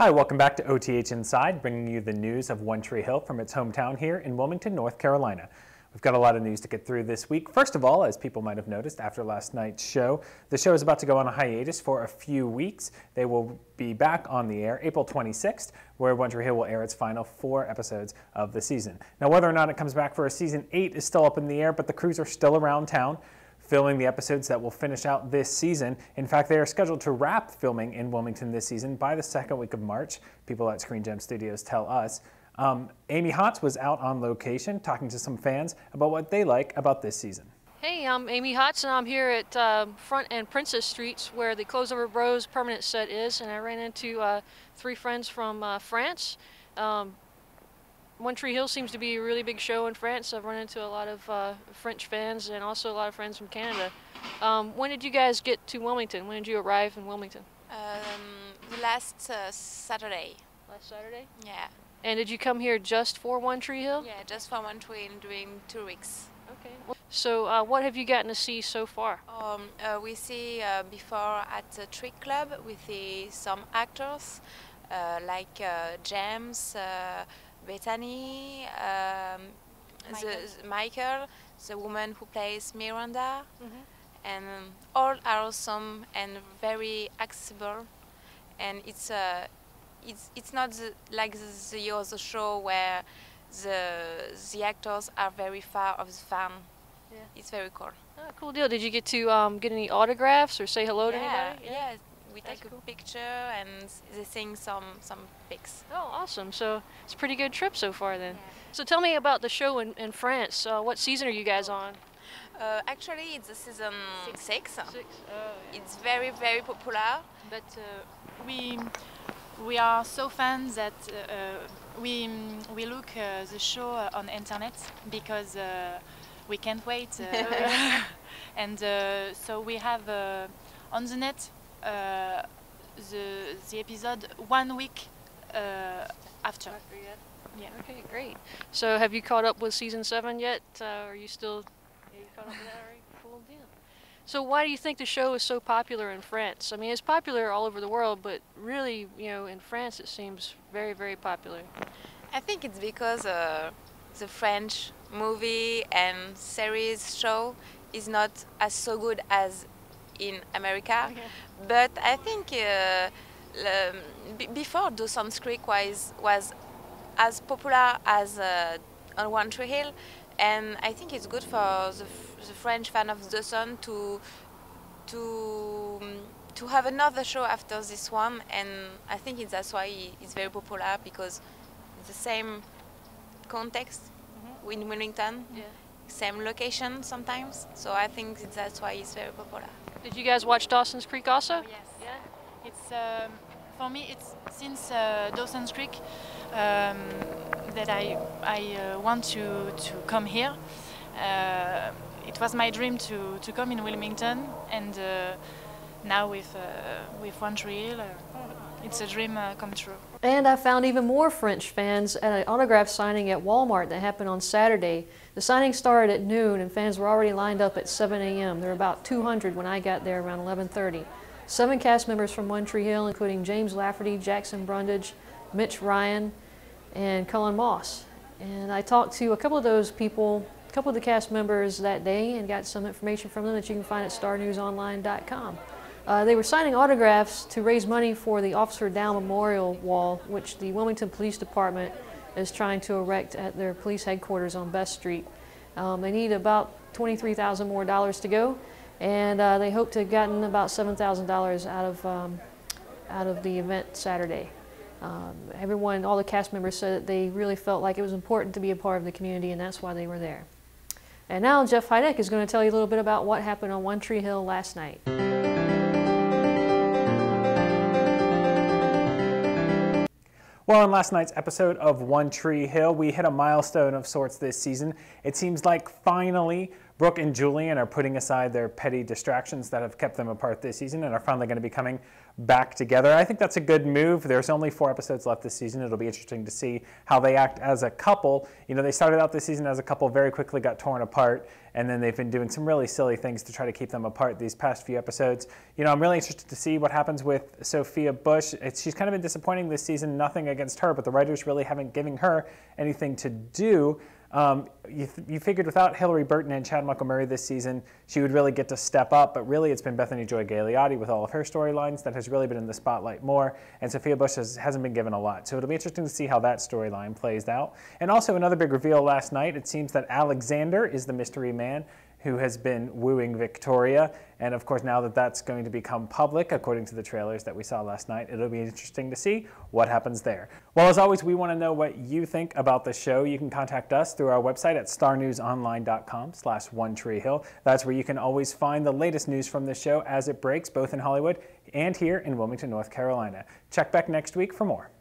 Hi, welcome back to OTH Inside, bringing you the news of One Tree Hill from its hometown here in Wilmington, North Carolina. We've got a lot of news to get through this week. First of all, as people might have noticed after last night's show, the show is about to go on a hiatus for a few weeks. They will be back on the air April 26th, where One Tree Hill will air its final 4 episodes of the season. Now, whether or not it comes back for a season 8 is still up in the air, but the crews are still around town filming the episodes that will finish out this season. In fact, they are scheduled to wrap filming in Wilmington this season by the second week of March, people at Screen Gem Studios tell us. Amy Hotz was out on location talking to some fans about what they like about this season. Hey, I'm Amy Hotz, and I'm here at Front and Princess Streets where the Close Over Bros permanent set is, and I ran into 3 friends from France. One Tree Hill seems to be a really big show in France. I've run into a lot of French fans and also a lot of friends from Canada. When did you guys get to Wilmington? When did you arrive in Wilmington? The last Saturday. Last Saturday? Yeah. And did you come here just for One Tree Hill? Yeah, just for One Tree Hill during 2 weeks. Okay. So what have you gotten to see so far? We see before at the Trick Club, we see some actors like James, Bethany, Michael, the woman who plays Miranda, and all are awesome and very accessible. And it's not like the other show where the actors are very far of the fan. Yeah. It's very cool. Oh, cool deal. Did you get to get any autographs or say hello to anybody? Yeah. We That's take cool. a picture and they sing some pics. Oh, awesome. So it's a pretty good trip so far then. Yeah. So tell me about the show in France. What season are you guys on? Actually, it's the season 6. Oh, yeah. It's very, very popular. But we are so fans that we look the show on internet because we can't wait. And so we have on the net the episode 1 week after. Yeah. Okay, great. So have you caught up with season 7 yet? Are you still caught up with that already? Cool deal. So why do you think the show is so popular in France? I mean, it's popular all over the world, but really, in France it seems very, very popular. I think it's because the French movie and series show is not as so good as in America. Okay. But I think before Dawson's Creek was as popular as on One Tree Hill, and I think it's good for the French fan of Dawson to have another show after this one, and I think that's why it's very popular, because it's the same context in Wilmington, same location sometimes, so I think that's why it's very popular. Did you guys watch Dawson's Creek also? Yes. Yeah. It's for me. It's since Dawson's Creek that I want to come here. It was my dream to come in Wilmington, and now with One Tree Hill, it's a dream come true. And I found even more French fans at an autograph signing at Walmart that happened on Saturday. The signing started at noon and fans were already lined up at 7 a.m. There were about 200 when I got there around 11:30. 7 cast members from One Tree Hill, including James Lafferty, Jackson Brundage, Mitch Ryan, and Cullen Moss. And I talked to a couple of those people, a couple of the cast members that day, and got some information from them that you can find at starnewsonline.com. They were signing autographs to raise money for the Officer Dow Memorial Wall, which the Wilmington Police Department is trying to erect at their police headquarters on Best Street. They need about $23,000 more to go, and they hope to have gotten about $7,000 out of the event Saturday. Everyone, all the cast members said that they really felt like it was important to be a part of the community, and that's why they were there. And now Jeff Heideck is going to tell you a little bit about what happened on One Tree Hill last night. Well, in last night's episode of One Tree Hill, we hit a milestone of sorts this season. It seems like finally Brooke and Julian are putting aside their petty distractions that have kept them apart this season and are finally going to be coming back together. I think that's a good move. There's only 4 episodes left this season. It'll be interesting to see how they act as a couple. They started out this season as a couple, very quickly got torn apart, and then they've been doing some really silly things to try to keep them apart these past few episodes. You know, I'm really interested to see what happens with Sophia Bush. She's kind of been disappointing this season, nothing against her, but the writers really haven't given her anything to do. You figured without Hillary Burton and Chad Michael Murray this season, she would really get to step up, but really it's been Bethany Joy Gailiotti with all of her storylines that has really been in the spotlight more, and Sophia Bush hasn't been given a lot. So it'll be interesting to see how that storyline plays out. And also another big reveal last night, it seems that Alexander is the mystery man who has been wooing Victoria. And of course, now that that's going to become public, according to the trailers that we saw last night, it'll be interesting to see what happens there. Well, as always, we want to know what you think about the show. You can contact us through our website at starnewsonline.com/OneTreeHill. That's where you can always find the latest news from the show as it breaks, both in Hollywood and here in Wilmington, North Carolina. Check back next week for more.